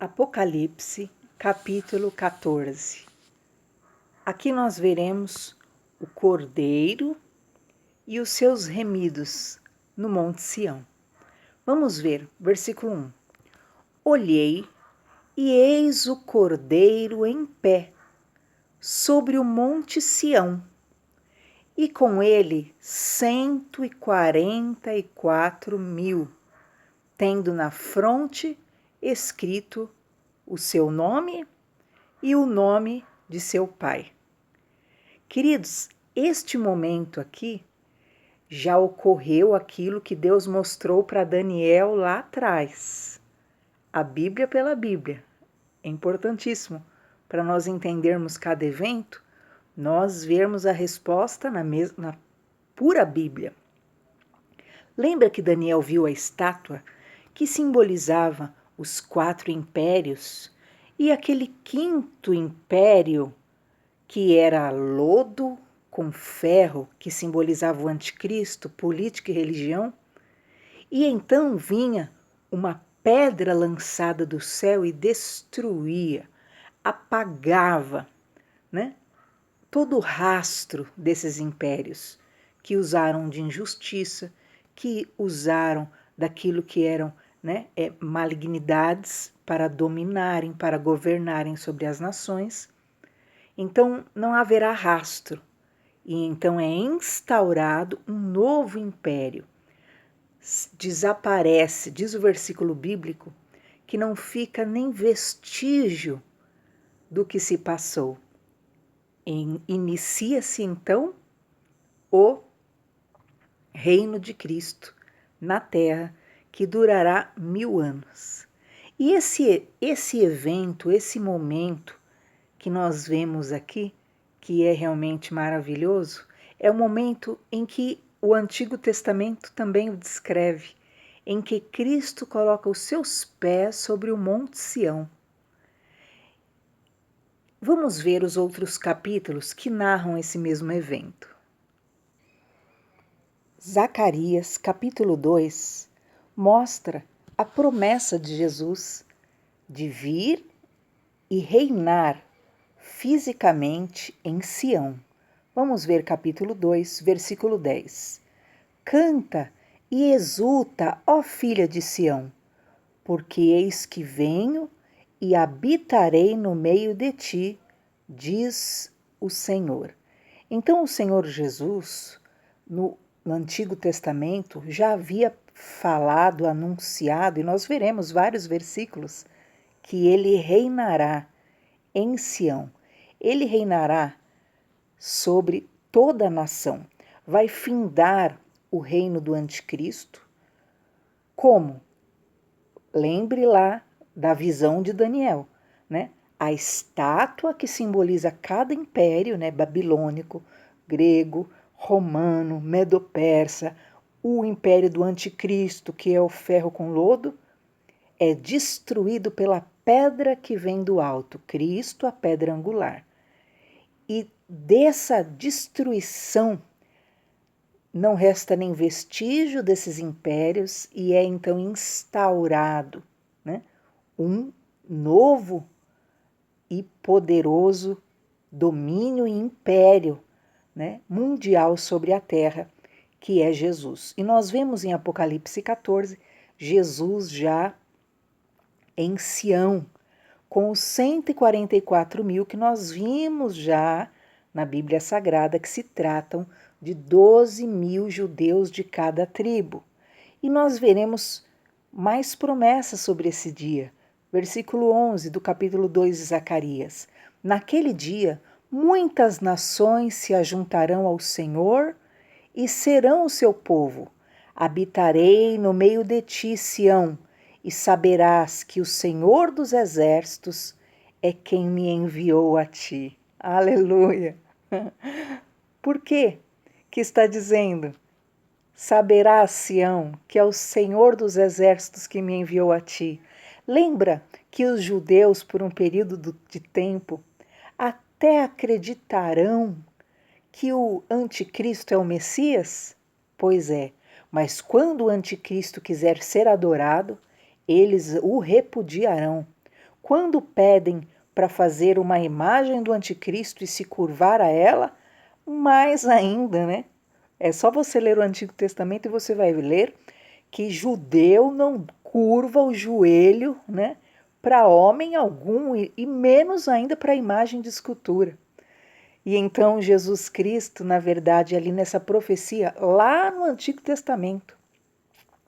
Apocalipse, capítulo 14. Aqui nós veremos o Cordeiro e os seus remidos no Monte Sião. Vamos ver, versículo 1. Olhei, e eis o Cordeiro em pé, sobre o Monte Sião, e com ele 144.000, tendo na fronte escrito o seu nome e o nome de seu pai. Queridos, este momento aqui já ocorreu aquilo que Deus mostrou para Daniel lá atrás. A Bíblia pela Bíblia. É importantíssimo para nós entendermos cada evento, nós vermos a resposta na pura Bíblia. Lembra que Daniel viu a estátua que simbolizava os 4 impérios e aquele 5º império que era lodo com ferro, que simbolizava o anticristo, política e religião? E então vinha uma pedra lançada do céu e destruía, apagava, todo o rastro desses impérios que usaram de injustiça, que usaram daquilo que eram malignidades para dominarem, para governarem sobre as nações. Então não haverá rastro, e então é instaurado um novo império. Desaparece, diz o versículo bíblico, que não fica nem vestígio do que se passou. Inicia-se então o reino de Cristo na terra, que durará 1000 anos. E esse evento, esse momento que nós vemos aqui, que é realmente maravilhoso, é o momento em que o Antigo Testamento também o descreve, em que Cristo coloca os seus pés sobre o Monte Sião. Vamos ver os outros capítulos que narram esse mesmo evento. Zacarias, capítulo 2, mostra a promessa de Jesus de vir e reinar fisicamente em Sião. Vamos ver capítulo 2, versículo 10. Canta e exulta, ó filha de Sião, porque eis que venho e habitarei no meio de ti, diz o Senhor. Então o Senhor Jesus, no Antigo Testamento, já havia falado, anunciado, e nós veremos vários versículos, que ele reinará em Sião. Ele reinará sobre toda a nação. Vai findar o reino do anticristo. Como? Lembre lá da visão de Daniel, A estátua que simboliza cada império, babilônico, grego, romano, medo-persa, o império do anticristo, que é o ferro com lodo, é destruído pela pedra que vem do alto, Cristo, a pedra angular. E dessa destruição não resta nem vestígio desses impérios e é então instaurado um novo e poderoso domínio e império mundial sobre a terra, que é Jesus. E nós vemos em Apocalipse 14, Jesus já em Sião, com os 144.000 que nós vimos já na Bíblia Sagrada, que se tratam de 12.000 judeus de cada tribo. E nós veremos mais promessas sobre esse dia. Versículo 11 do capítulo 2 de Zacarias. Naquele dia, muitas nações se ajuntarão ao Senhor e serão o seu povo. Habitarei no meio de ti, Sião, e saberás que o Senhor dos Exércitos é quem me enviou a ti. Aleluia! Por quê que está dizendo? Saberás, Sião, que é o Senhor dos Exércitos que me enviou a ti. Lembra que os judeus, por um período de tempo, até acreditarão que o anticristo é o Messias? Pois é, mas quando o anticristo quiser ser adorado, eles o repudiarão. quando pedem para fazer uma imagem do anticristo e se curvar a ela, mais ainda, né? É só você ler o Antigo Testamento e você vai ler que judeu não curva o joelho, né, para homem algum e menos ainda para imagem de escultura. E então Jesus Cristo, na verdade, ali nessa profecia, lá no Antigo Testamento,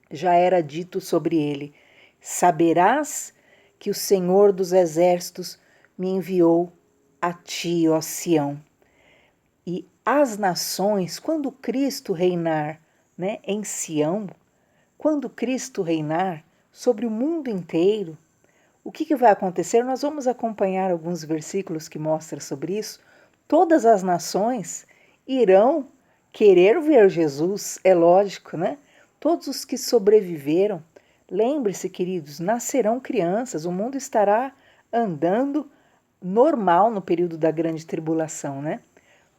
já era dito sobre ele: saberás que o Senhor dos Exércitos me enviou a ti, ó Sião. E as nações, quando Cristo reinar, né, em Sião, quando Cristo reinar sobre o mundo inteiro, o que vai acontecer? Nós vamos acompanhar alguns versículos que mostram sobre isso. Todas as nações irão querer ver Jesus, é lógico, né? Todos os que sobreviveram, lembre-se, queridos, nascerão crianças, o mundo estará andando normal no período da grande tribulação, né?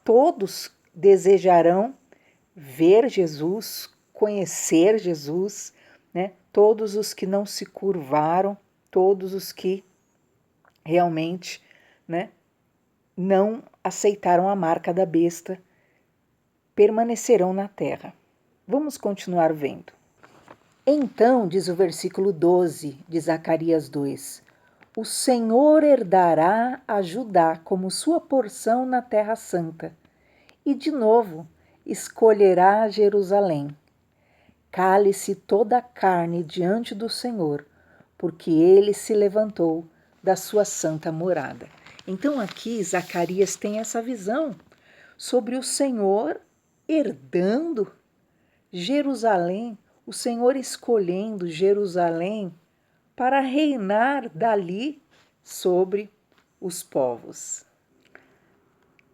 Todos desejarão ver Jesus, conhecer Jesus, né? Todos os que não se curvaram, todos os que realmente, né, não aceitaram a marca da besta, permanecerão na terra. Vamos continuar vendo. Então, diz o versículo 12 de Zacarias 2, o Senhor herdará a Judá como sua porção na terra santa, e de novo escolherá Jerusalém. Cale-se toda a carne diante do Senhor, porque ele se levantou da sua santa morada. Então aqui Zacarias tem essa visão sobre o Senhor herdando Jerusalém, o Senhor escolhendo Jerusalém para reinar dali sobre os povos.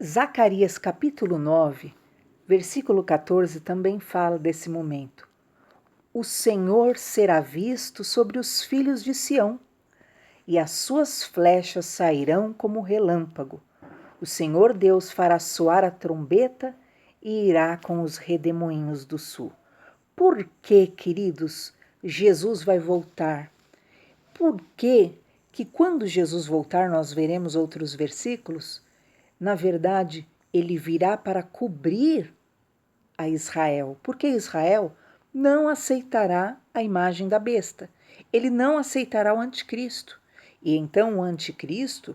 Zacarias capítulo 9, versículo 14 também fala desse momento. O Senhor será visto sobre os filhos de Sião, e as suas flechas sairão como relâmpago. O Senhor Deus fará soar a trombeta e irá com os redemoinhos do sul. Por que, queridos, Jesus vai voltar? Por que quando Jesus voltar, nós veremos outros versículos, na verdade, ele virá para cobrir a Israel, porque Israel não aceitará a imagem da besta. Ele não aceitará o anticristo. E então o anticristo,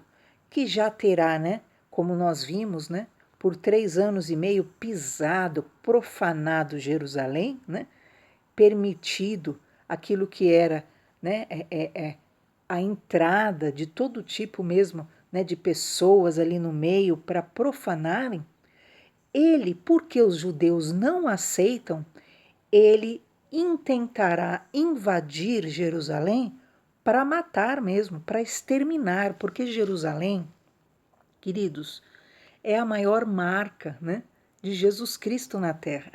que já terá, né, como nós vimos, né, por 3 anos e meio pisado, profanado Jerusalém, né, permitido aquilo que era, né, a entrada de todo tipo mesmo, né, de pessoas ali no meio para profanarem, ele, porque os judeus não aceitam, ele intentará invadir Jerusalém para matar mesmo, para exterminar, porque Jerusalém, queridos, é a maior marca, né, de Jesus Cristo na Terra.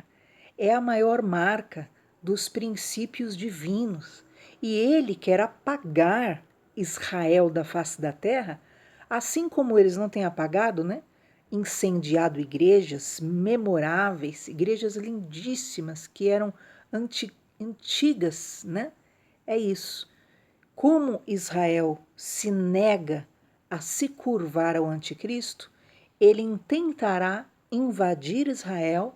É a maior marca dos princípios divinos. E ele quer apagar Israel da face da terra, assim como eles não têm apagado, né? Incendiado igrejas memoráveis, igrejas lindíssimas que eram antigas, né? É isso. Como Israel se nega a se curvar ao anticristo, ele intentará invadir Israel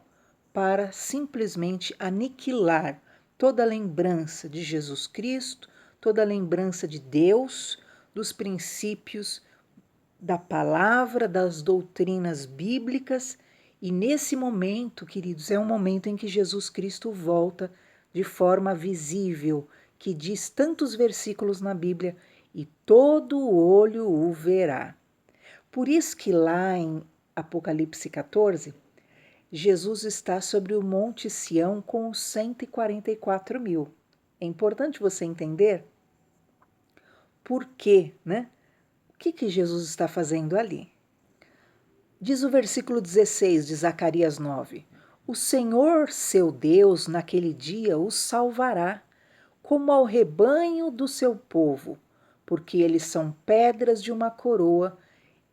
para simplesmente aniquilar toda lembrança de Jesus Cristo, toda lembrança de Deus, dos princípios da palavra, das doutrinas bíblicas. E nesse momento, queridos, é um momento em que Jesus Cristo volta de forma visível, que diz tantos versículos na Bíblia, e todo olho o verá. Por isso que lá em Apocalipse 14, Jesus está sobre o Monte Sião com os 144 mil. É importante você entender por quê, né? O que Jesus está fazendo ali? Diz o versículo 16 de Zacarias 9: o Senhor, seu Deus, naquele dia os salvará, como ao rebanho do seu povo, porque eles são pedras de uma coroa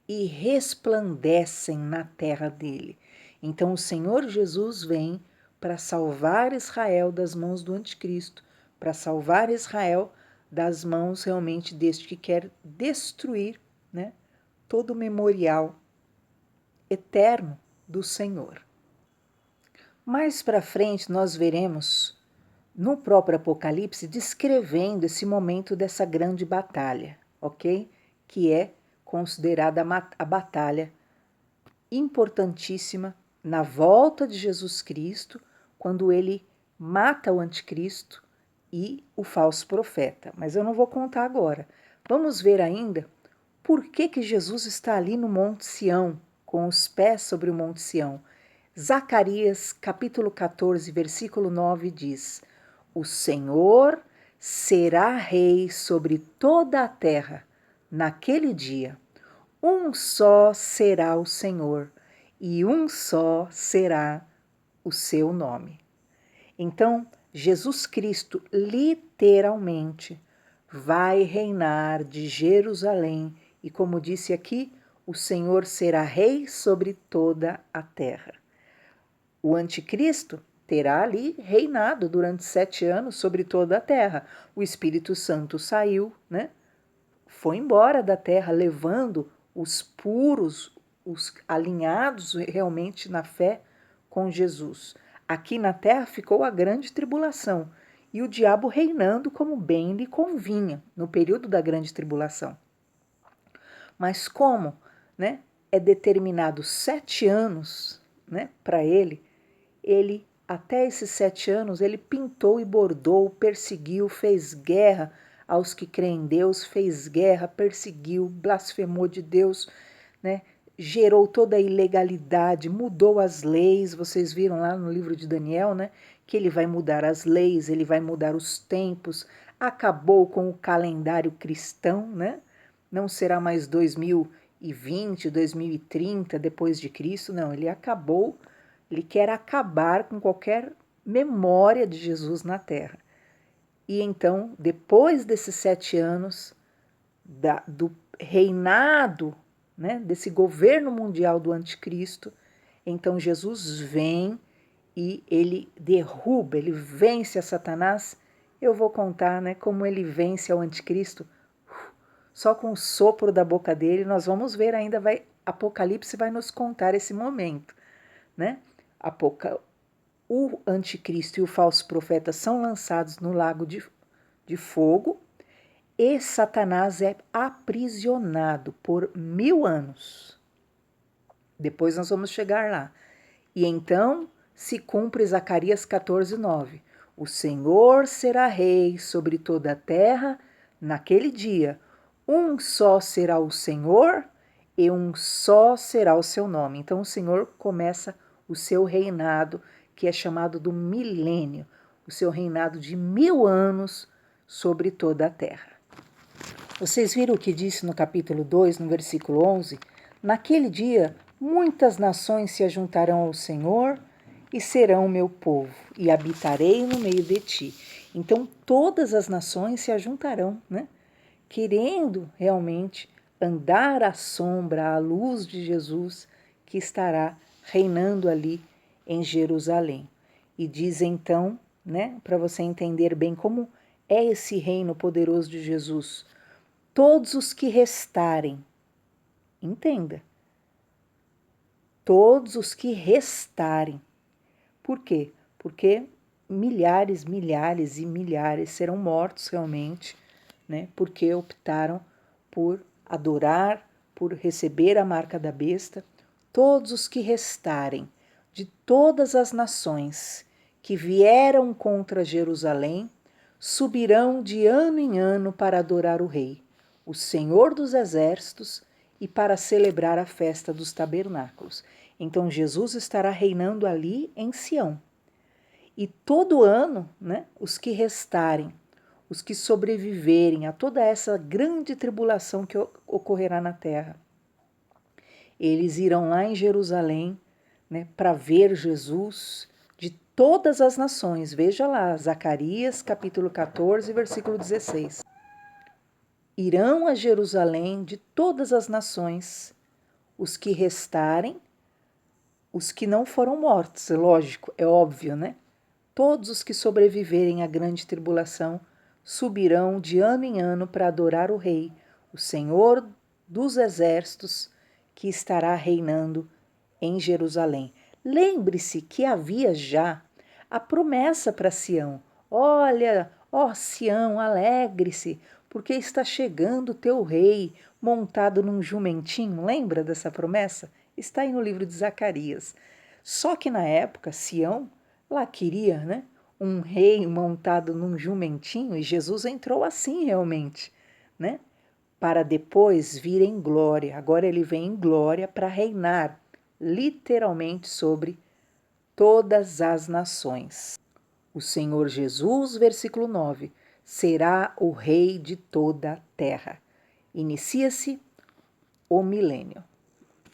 e resplandecem na terra dele. Então o Senhor Jesus vem para salvar Israel das mãos do anticristo, para salvar Israel das mãos realmente deste que quer destruir, né, todo o memorial eterno do Senhor. Mais para frente nós veremos no próprio Apocalipse descrevendo esse momento dessa grande batalha, ok? Que é considerada a batalha importantíssima na volta de Jesus Cristo, quando ele mata o anticristo e o falso profeta. Mas eu não vou contar agora. Vamos ver ainda por que Jesus está ali no Monte Sião, com os pés sobre o Monte Sião. Zacarias, capítulo 14, versículo 9 diz: O Senhor será rei sobre toda a terra naquele dia. Um só será o Senhor, e um só será o seu nome. Então, Jesus Cristo literalmente vai reinar de Jerusalém, e como disse aqui, o Senhor será rei sobre toda a terra. O anticristo terá ali reinado durante 7 anos sobre toda a terra. O Espírito Santo saiu, né? Foi embora da terra, levando os puros, os alinhados realmente na fé com Jesus. Aqui na terra ficou a grande tribulação e o diabo reinando como bem lhe convinha no período da grande tribulação. Mas como, né, é determinado 7 anos, né, para ele, até esses 7 anos, ele pintou e bordou, perseguiu, fez guerra aos que creem em Deus, fez guerra, perseguiu, blasfemou de Deus, né? Gerou toda a ilegalidade, mudou as leis. Vocês viram lá no livro de Daniel, né? Que ele vai mudar as leis, ele vai mudar os tempos, acabou com o calendário cristão, né? Não será mais 2020, 2030 depois de Cristo, não, ele acabou. Ele quer acabar com qualquer memória de Jesus na Terra. E então, depois desses 7 anos do reinado, né, desse governo mundial do anticristo, então Jesus vem e ele derruba, ele vence a Satanás. Eu vou contar, né, como ele vence ao anticristo só com o sopro da boca dele. Nós vamos ver ainda, Apocalipse vai nos contar esse momento, né? O anticristo e o falso profeta são lançados no lago de fogo e Satanás é aprisionado por 1000 anos. Depois nós vamos chegar lá. E então se cumpre Zacarias 14:9. O Senhor será rei sobre toda a terra naquele dia. Um só será o Senhor e um só será o seu nome. Então o Senhor começa o seu reinado, que é chamado do milênio, o seu reinado de 1000 anos sobre toda a terra. Vocês viram o que disse no capítulo 2, no versículo 11? Naquele dia, muitas nações se ajuntarão ao Senhor e serão meu povo, e habitarei no meio de ti. Então, todas as nações se ajuntarão, né? Querendo realmente andar à sombra, à luz de Jesus, que estará reinando ali em Jerusalém. E diz então, né, para você entender bem como é esse reino poderoso de Jesus, todos os que restarem, entenda, todos os que restarem. Por quê? Porque milhares e milhares serão mortos realmente, né, porque optaram por adorar, por receber a marca da besta. Todos os que restarem de todas as nações que vieram contra Jerusalém subirão de ano em ano para adorar o Rei, o Senhor dos Exércitos, e para celebrar a festa dos tabernáculos. Então Jesus estará reinando ali em Sião. E todo ano, né, os que restarem, os que sobreviverem a toda essa grande tribulação que ocorrerá na terra, eles irão lá em Jerusalém, né, para ver Jesus de todas as nações. Veja lá, Zacarias capítulo 14, versículo 16. Irão a Jerusalém de todas as nações, os que restarem, os que não foram mortos, é lógico, é óbvio, né? Todos os que sobreviverem à grande tribulação subirão de ano em ano para adorar o Rei, o Senhor dos Exércitos, que estará reinando em Jerusalém. Lembre-se que havia já a promessa para Sião. Olha, ó Sião, alegre-se, porque está chegando o teu rei montado num jumentinho. Lembra dessa promessa? Está aí no livro de Zacarias. Só que na época, Sião, lá queria, né? Um rei montado num jumentinho, e Jesus entrou assim realmente, né? Para depois vir em glória. Agora ele vem em glória para reinar, literalmente, sobre todas as nações. O Senhor Jesus, versículo 9, será o rei de toda a terra. Inicia-se o milênio.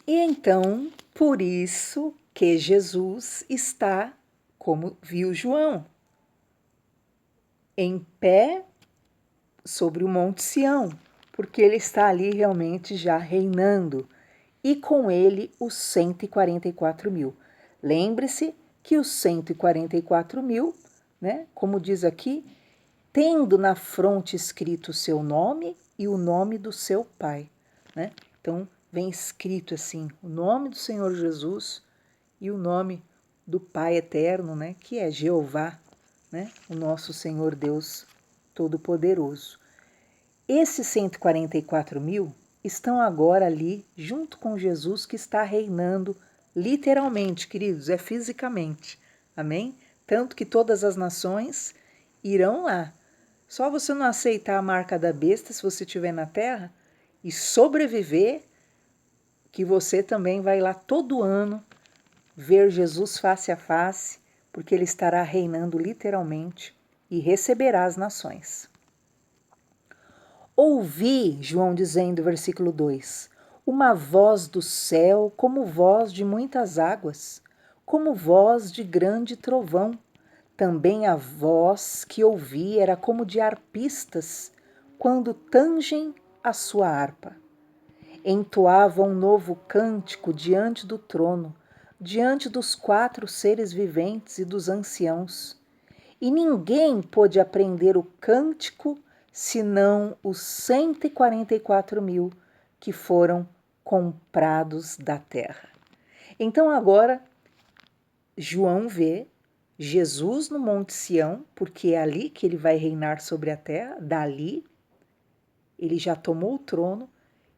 E então, por isso que Jesus está, como viu João, em pé sobre o Monte Sião, porque ele está ali realmente já reinando, e com ele os 144 mil. Lembre-se que os 144 mil, né, como diz aqui, tendo na fronte escrito o seu nome e o nome do seu pai, né? Então, vem escrito assim, o nome do Senhor Jesus e o nome do Pai eterno, né, que é Jeová, né, o nosso Senhor Deus Todo-Poderoso. Esses 144 mil estão agora ali junto com Jesus, que está reinando literalmente, queridos, é fisicamente, amém? Tanto que todas as nações irão lá. Só você não aceitar a marca da besta se você estiver na terra e sobreviver, que você também vai lá todo ano ver Jesus face a face, porque ele estará reinando literalmente e receberá as nações. Ouvi, João dizendo, versículo 2, uma voz do céu como voz de muitas águas, como voz de grande trovão. Também a voz que ouvi era como de arpistas, quando tangem a sua harpa. Entoava um novo cântico diante do trono, diante dos 4 seres viventes e dos anciãos. E ninguém pôde aprender o cântico senão os 144 mil que foram comprados da terra. Então agora João vê Jesus no Monte Sião, porque é ali que ele vai reinar sobre a terra, dali ele já tomou o trono,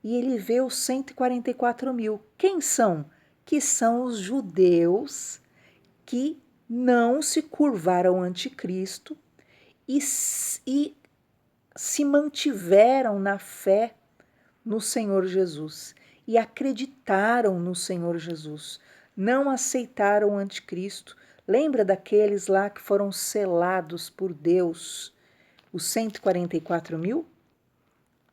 e ele vê os 144 mil. Quem são? Que são os judeus que não se curvaram ante Cristo e se mantiveram na fé no Senhor Jesus e acreditaram no Senhor Jesus, não aceitaram o anticristo. Lembra daqueles lá que foram selados por Deus, os 144 mil?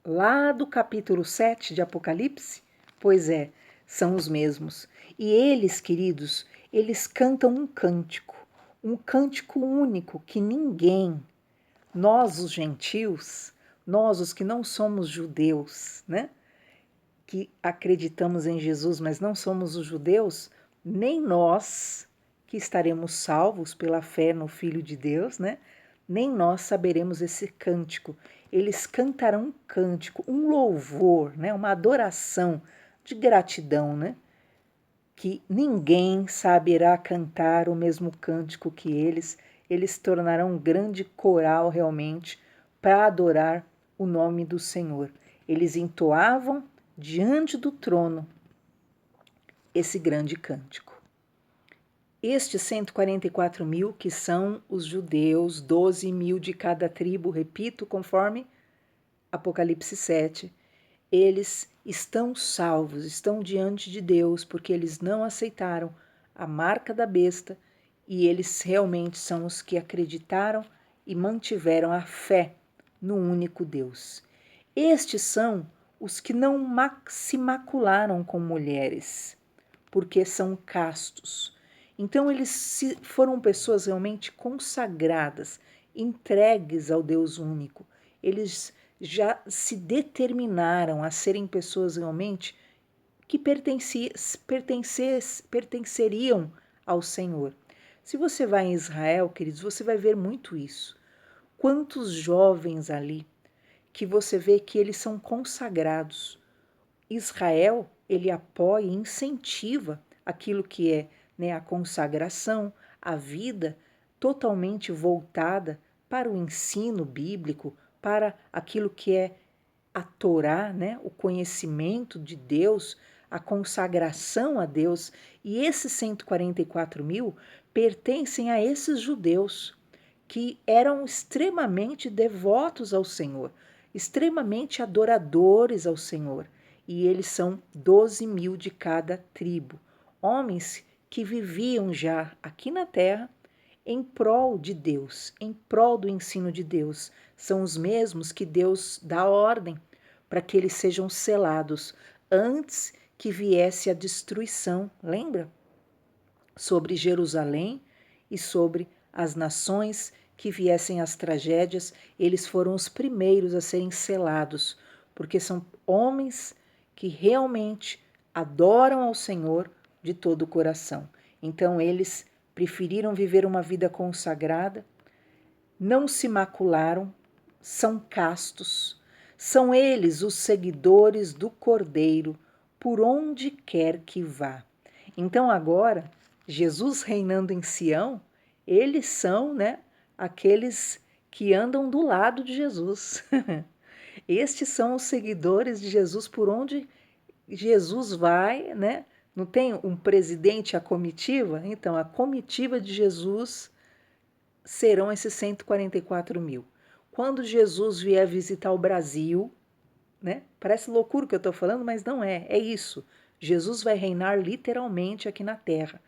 Lá do capítulo 7 de Apocalipse? Pois é, são os mesmos. E eles, queridos, eles cantam um cântico único que ninguém, nós os gentios, nós os que não somos judeus, né? Que acreditamos em Jesus, mas não somos os judeus, nem nós que estaremos salvos pela fé no Filho de Deus, né? Nem nós saberemos esse cântico. Eles cantarão um cântico, um louvor, né? Uma adoração de gratidão, né? Que ninguém saberá cantar o mesmo cântico que eles tornarão um grande coral realmente para adorar o nome do Senhor. Eles entoavam diante do trono esse grande cântico. Estes 144 mil, que são os judeus, 12 mil de cada tribo, repito, conforme Apocalipse 7, eles estão salvos, estão diante de Deus, porque eles não aceitaram a marca da besta e eles realmente são os que acreditaram e mantiveram a fé no único Deus. Estes são os que não se macularam com mulheres, porque são castos. Então eles foram pessoas realmente consagradas, entregues ao Deus único. Eles já se determinaram a serem pessoas realmente que pertenceriam ao Senhor. Se você vai em Israel, queridos, você vai ver muito isso. Quantos jovens ali que você vê que eles são consagrados. Israel, ele apoia e incentiva aquilo que é, né, a consagração, a vida totalmente voltada para o ensino bíblico, para aquilo que é a Torá, né, o conhecimento de Deus, a consagração a Deus. E esses 144 mil pertencem a esses judeus que eram extremamente devotos ao Senhor, extremamente adoradores ao Senhor. E eles são 12 mil de cada tribo, homens que viviam já aqui na terra em prol de Deus, em prol do ensino de Deus. São os mesmos que Deus dá ordem para que eles sejam selados antes que viesse a destruição. Lembra? Sobre Jerusalém e sobre as nações que viessem as tragédias, eles foram os primeiros a serem selados, porque são homens que realmente adoram ao Senhor de todo o coração. Então eles preferiram viver uma vida consagrada, não se macularam, são castos, são eles os seguidores do Cordeiro por onde quer que vá. Então agora, Jesus reinando em Sião, eles são, né, aqueles que andam do lado de Jesus. Estes são os seguidores de Jesus por onde Jesus vai, né? Não tem um presidente, a comitiva? Então, a comitiva de Jesus serão esses 144 mil. Quando Jesus vier visitar o Brasil, né? Parece loucura o que eu estou falando, mas não é. É isso. Jesus vai reinar literalmente aqui na Terra.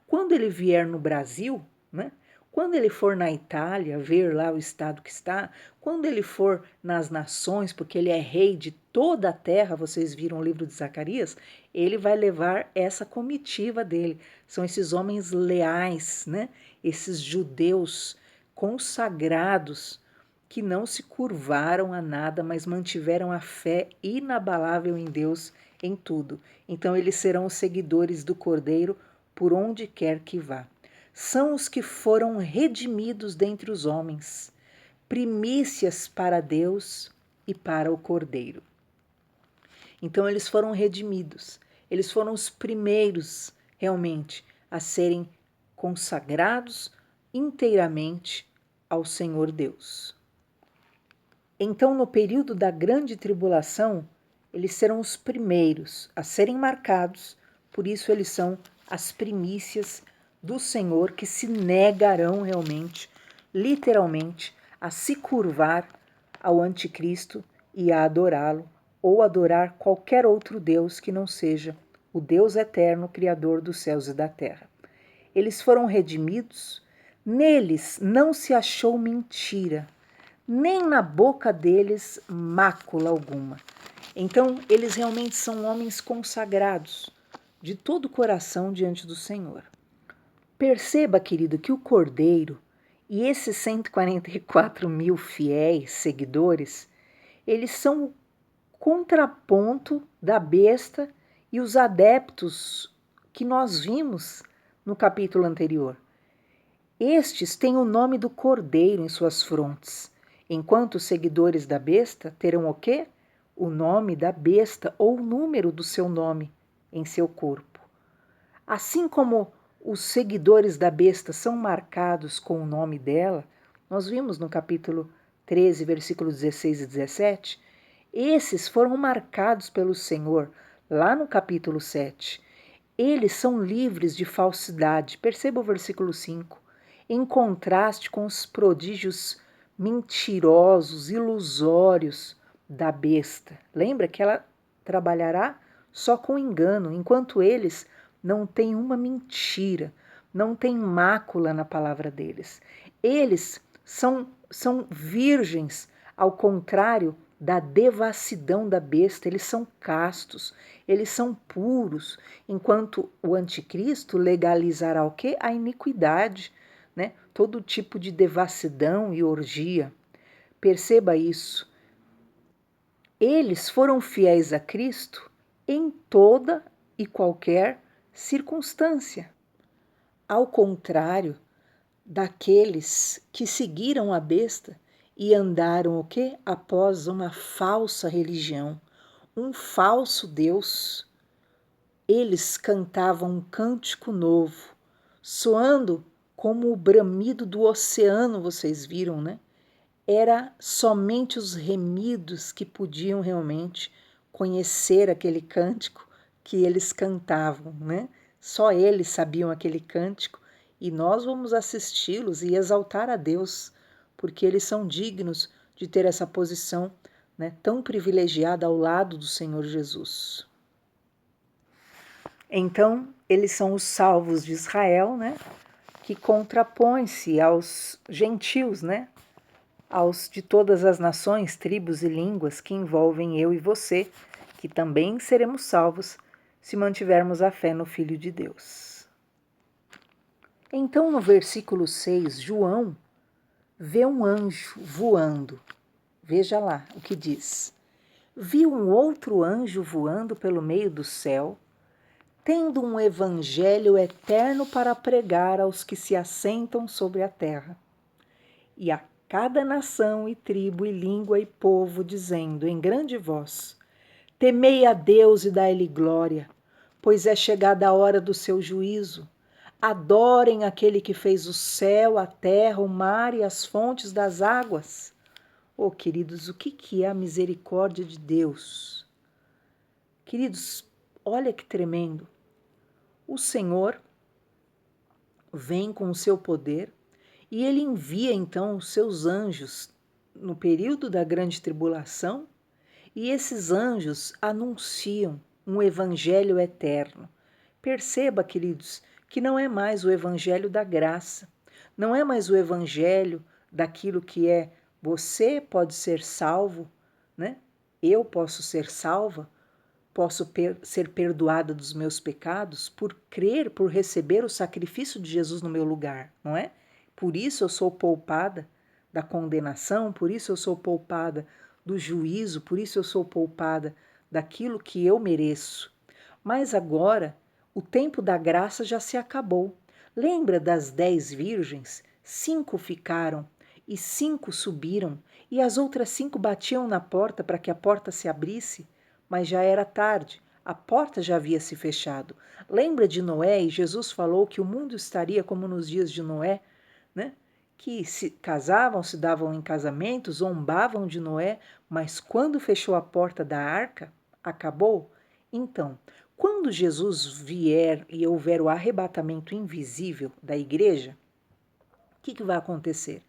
Quando ele vier no Brasil, né? Quando ele for na Itália, ver lá o estado que está, quando ele for nas nações, porque ele é rei de toda a terra, vocês viram o livro de Zacarias, ele vai levar essa comitiva dele. São esses homens leais, né? Esses judeus consagrados que não se curvaram a nada, mas mantiveram a fé inabalável em Deus em tudo. Então eles serão os seguidores do Cordeiro por onde quer que vá. São os que foram redimidos dentre os homens, primícias para Deus e para o Cordeiro. Então eles foram redimidos, eles foram os primeiros realmente a serem consagrados inteiramente ao Senhor Deus. Então, no período da grande tribulação, eles serão os primeiros a serem marcados, por isso eles são as primícias do Senhor que se negarão realmente, literalmente, a se curvar ao anticristo e a adorá-lo, ou adorar qualquer outro Deus que não seja o Deus eterno, Criador dos céus e da terra. Eles foram redimidos, neles não se achou mentira, nem na boca deles mácula alguma. Então, eles realmente são homens consagrados de todo o coração diante do Senhor. Perceba, querido, que o Cordeiro e esses 144 mil fiéis seguidores, eles são o contraponto da besta e os adeptos que nós vimos no capítulo anterior. Estes têm o nome do Cordeiro em suas frontes, enquanto os seguidores da besta terão o quê? O nome da besta ou o número do seu nome em seu corpo. Assim como os seguidores da besta são marcados com o nome dela, nós vimos no capítulo 13, versículos 16 e 17, esses foram marcados pelo Senhor lá no capítulo 7. Eles são livres de falsidade. Perceba o versículo 5. Em contraste com os prodígios mentirosos, ilusórios da besta. Lembra que ela trabalhará só com engano, enquanto eles não têm uma mentira, não tem mácula na palavra deles. Eles são virgens, ao contrário da devassidão da besta, eles são castos, eles são puros, enquanto o anticristo legalizará o quê? A iniquidade, né? Todo tipo de devassidão e orgia. Perceba isso. Eles foram fiéis a Cristo em toda e qualquer circunstância. Ao contrário daqueles que seguiram a besta e andaram o quê? Após uma falsa religião, um falso Deus. Eles cantavam um cântico novo, soando como o bramido do oceano, vocês viram, né? Era somente os remidos que podiam realmente conhecer aquele cântico que eles cantavam, né? Só eles sabiam aquele cântico e nós vamos assisti-los e exaltar a Deus, porque eles são dignos de ter essa posição, né, tão privilegiada ao lado do Senhor Jesus. Então, eles são os salvos de Israel, né, que contrapõem-se aos gentios, né, aos de todas as nações, tribos e línguas que envolvem eu e você, que também seremos salvos se mantivermos a fé no Filho de Deus. Então, no versículo 6, João vê um anjo voando. Veja lá o que diz. Vi um outro anjo voando pelo meio do céu, tendo um evangelho eterno para pregar aos que se assentam sobre a terra, e a cada nação e tribo e língua e povo, dizendo em grande voz: temei a Deus e dai-lhe glória, pois é chegada a hora do seu juízo. Adorem aquele que fez o céu, a terra, o mar e as fontes das águas. Oh, queridos, o que é a misericórdia de Deus? Queridos, olha que tremendo. O Senhor vem com o seu poder e ele envia então os seus anjos no período da grande tribulação, e esses anjos anunciam um evangelho eterno. Perceba, queridos, que não é mais o evangelho da graça, não é mais o evangelho daquilo que é você pode ser salvo, né? Eu posso ser salva, posso ser perdoada dos meus pecados por crer, por receber o sacrifício de Jesus no meu lugar, não é? Por isso eu sou poupada da condenação, por isso eu sou poupada do juízo, por isso eu sou poupada daquilo que eu mereço. Mas agora o tempo da graça já se acabou. Lembra das 10 virgens? 5 ficaram e 5 subiram, e as outras 5 batiam na porta para que a porta se abrisse, mas já era tarde, a porta já havia se fechado. Lembra de Noé, e Jesus falou que o mundo estaria como nos dias de Noé, né? Que se casavam, se davam em casamento, zombavam de Noé, mas quando fechou a porta da arca, acabou? Então, quando Jesus vier e houver o arrebatamento invisível da igreja, o que vai acontecer?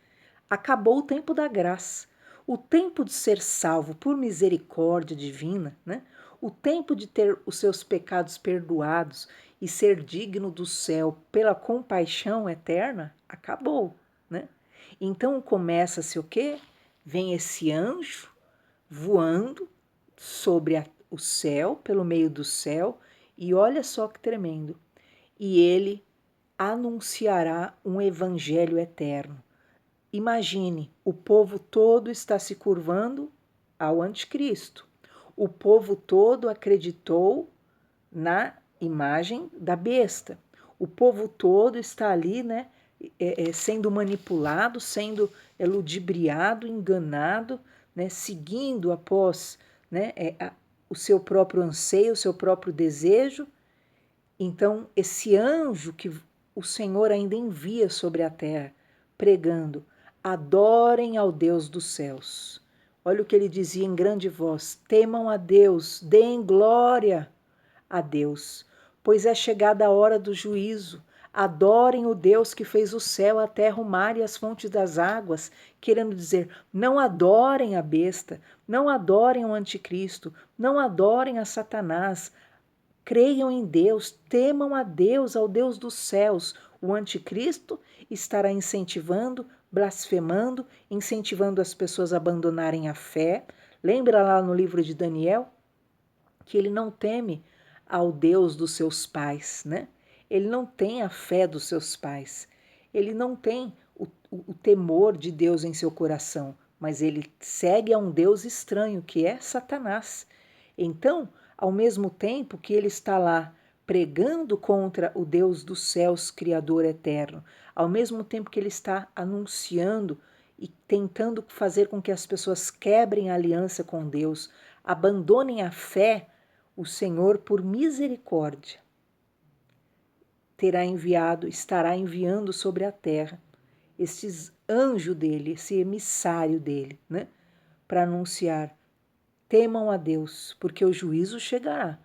Acabou o tempo da graça, o tempo de ser salvo por misericórdia divina, né? O tempo de ter os seus pecados perdoados e ser digno do céu pela compaixão eterna, acabou, né? Então começa-se o quê? Vem esse anjo voando sobre o céu, pelo meio do céu, e olha só que tremendo. E ele anunciará um evangelho eterno. Imagine, o povo todo está se curvando ao anticristo. O povo todo acreditou na imagem da besta. O povo todo está ali, né, sendo manipulado, sendo ludibriado, enganado, né, seguindo após, né, o seu próprio anseio, o seu próprio desejo. Então, esse anjo que o Senhor ainda envia sobre a terra, pregando: adorem ao Deus dos céus. Olha o que ele dizia em grande voz: temam a Deus, deem glória a Deus, pois é chegada a hora do juízo. Adorem o Deus que fez o céu, a terra, o mar e as fontes das águas, querendo dizer, não adorem a besta, não adorem o anticristo, não adorem a Satanás. Creiam em Deus, temam a Deus, ao Deus dos céus. O anticristo estará incentivando, blasfemando, incentivando as pessoas a abandonarem a fé. Lembra lá no livro de Daniel que ele não teme ao Deus dos seus pais, né? Ele não tem a fé dos seus pais. Ele não tem o temor de Deus em seu coração, mas ele segue a um Deus estranho, que é Satanás. Então, ao mesmo tempo que ele está lá pregando contra o Deus dos céus, Criador eterno, ao mesmo tempo que ele está anunciando e tentando fazer com que as pessoas quebrem a aliança com Deus, abandonem a fé, o Senhor, por misericórdia, estará enviando sobre a terra esses anjos dele, esse emissário dele, né? Para anunciar: temam a Deus, porque o juízo chegará.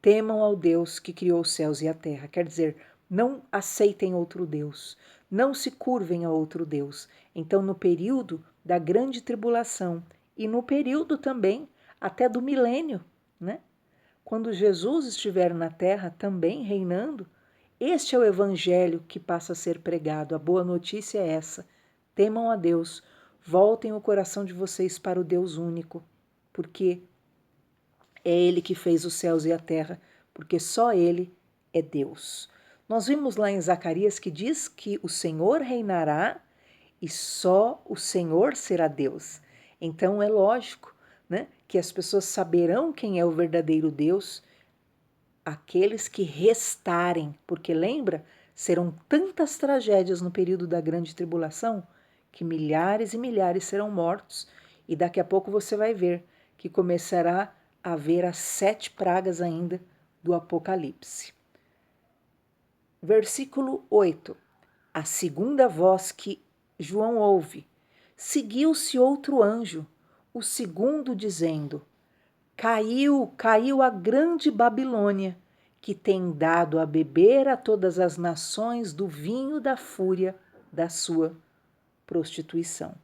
Temam ao Deus que criou os céus e a terra. Quer dizer, não aceitem outro Deus, não se curvem a outro Deus. Então, no período da grande tribulação e no período também até do milênio, né? Quando Jesus estiver na terra também reinando, este é o evangelho que passa a ser pregado. A boa notícia é essa: temam a Deus, voltem o coração de vocês para o Deus único, porque é Ele que fez os céus e a terra, porque só Ele é Deus. Nós vimos lá em Zacarias que diz que o Senhor reinará e só o Senhor será Deus. Então é lógico, né, que as pessoas saberão quem é o verdadeiro Deus, aqueles que restarem, porque lembra, serão tantas tragédias no período da grande tribulação que milhares e milhares serão mortos, e daqui a pouco você vai ver que começará a haver as 7 pragas ainda do Apocalipse. Versículo 8. A segunda voz que João ouve: seguiu-se outro anjo, o segundo, dizendo: caiu a grande Babilônia, que tem dado a beber a todas as nações do vinho da fúria da sua prostituição.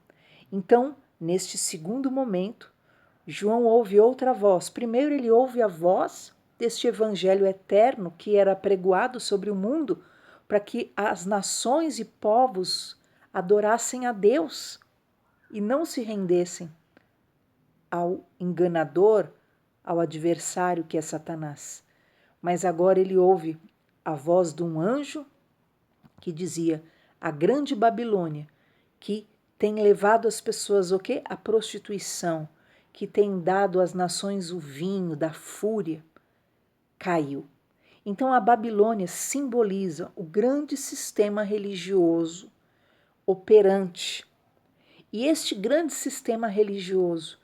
Então, neste segundo momento, João ouve outra voz. Primeiro ele ouve a voz deste evangelho eterno que era pregoado sobre o mundo para que as nações e povos adorassem a Deus e não se rendessem ao enganador, ao adversário que é Satanás. Mas agora ele ouve a voz de um anjo que dizia: a grande Babilônia, que tem levado as pessoas o quê? A prostituição, que tem dado às nações o vinho da fúria, caiu. Então a Babilônia simboliza o grande sistema religioso operante. E este grande sistema religioso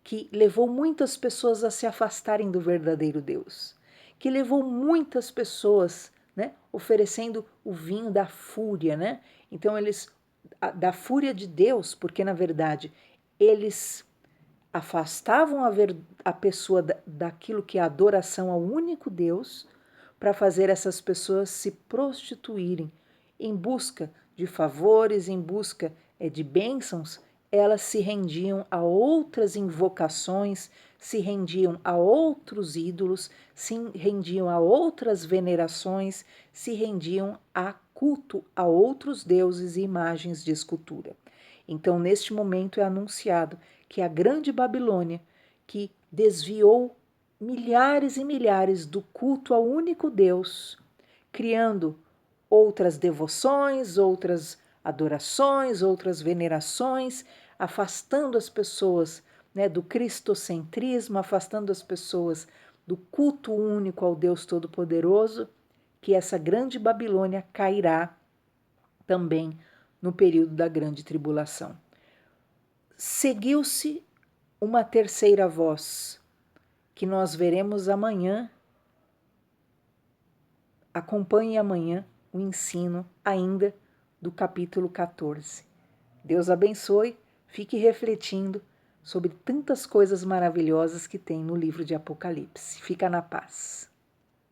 que levou muitas pessoas a se afastarem do verdadeiro Deus, que levou muitas pessoas, né, oferecendo o vinho da fúria, né? Então eles da fúria de Deus, porque na verdade eles afastavam a pessoa daquilo que é a adoração ao único Deus, para fazer essas pessoas se prostituírem em busca de favores, em busca de bênçãos. Elas se rendiam a outras invocações, se rendiam a outros ídolos, se rendiam a outras venerações, se rendiam a culto a outros deuses e imagens de escultura. Então, neste momento é anunciado que a grande Babilônia, que desviou milhares e milhares do culto ao único Deus, criando outras devoções, outras adorações, outras venerações, afastando as pessoas, né, do cristocentrismo, afastando as pessoas do culto único ao Deus Todo-Poderoso, que essa grande Babilônia cairá também no período da grande tribulação. Seguiu-se uma terceira voz, que nós veremos amanhã. Acompanhe amanhã o ensino ainda do capítulo 14. Deus abençoe, fique refletindo sobre tantas coisas maravilhosas que tem no livro de Apocalipse. Fica na paz.